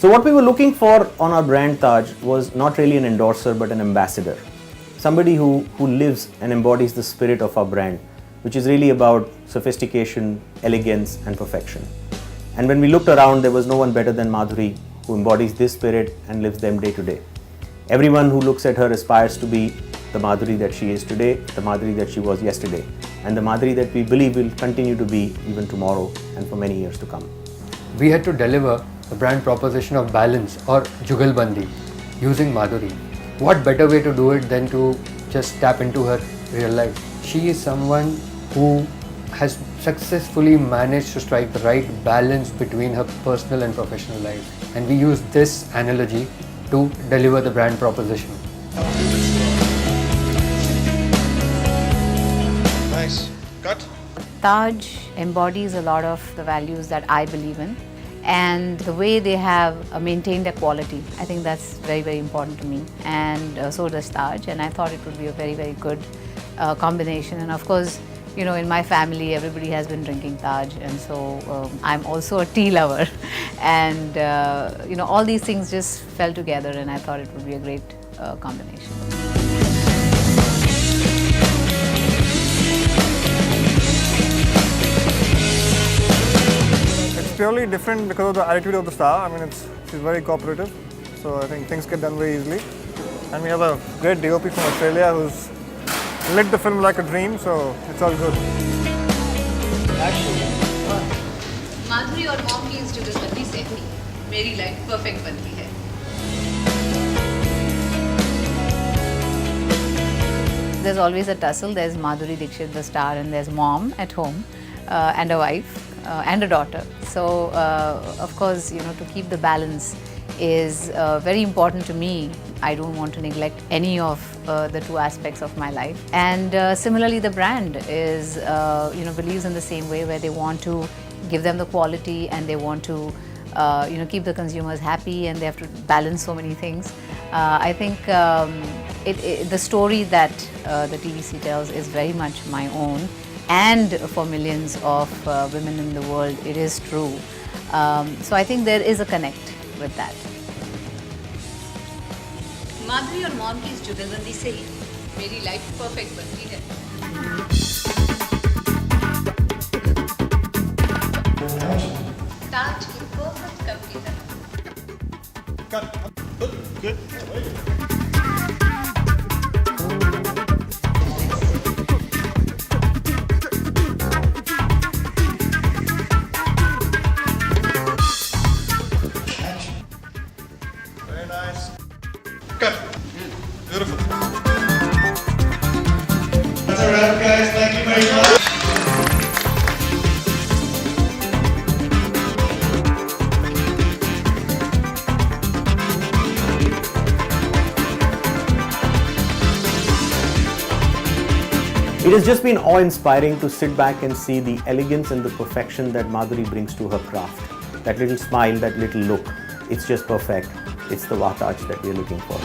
So what we were looking for on our brand Taj was not really an endorser but an ambassador. Somebody who lives and embodies the spirit of our brand, which is really about sophistication, elegance and perfection. And when we looked around, there was no one better than Madhuri who embodies this spirit and lives them day to day. Everyone who looks at her aspires to be the Madhuri that she is today, the Madhuri that she was yesterday, and the Madhuri that we believe will continue to be even tomorrow and for many years to come. We had to deliver the brand proposition of balance or Jugalbandi using Madhuri. What better way to do it than to just tap into her real life? She is someone who has successfully managed to strike the right balance between her personal and professional life. And we use this analogy to deliver the brand proposition. Nice. Cut. Taj embodies a lot of the values that I believe in, and the way they have maintained their quality, I think that's very, very important to me, and so does Taj, and I thought it would be a very, very good combination. And of course, you know, in my family everybody has been drinking Taj, and so I'm also a tea lover and you know, all these things just fell together and I thought it would be a great combination. Purely different because of the attitude of the star. I mean, she's very cooperative, so I think things get done very easily. And we have a great DOP from Australia who's lit the film like a dream, so it's all good. माधुरी और mom की इस जुगलबंदी से मेरी life perfect बनती है. There's always a tussle. There's Madhuri Dixit, the star, and there's mom at home and a wife. And a daughter. So of course, you know, to keep the balance is very important to me. I don't want to neglect any of the two aspects of my life. And similarly, the brand is, you know, believes in the same way, where they want to give them the quality and they want to, you know, keep the consumers happy, and they have to balance so many things. I think the story that the TVC tells is very much my own. And for millions of women in the world, it is true. So I think there is a connect with that. माधुरी और mom की इस जुगलबंदी से मेरी life perfect बनती है. ताज की perfect cup की तरह. Cut. Good. Very nice. Cut. Beautiful. That's a wrap, guys. Thank you very much. It has just been awe-inspiring to sit back and see the elegance and the perfection that Madhuri brings to her craft. That little smile, that little look, it's just perfect. It's the Vataj that we're looking for.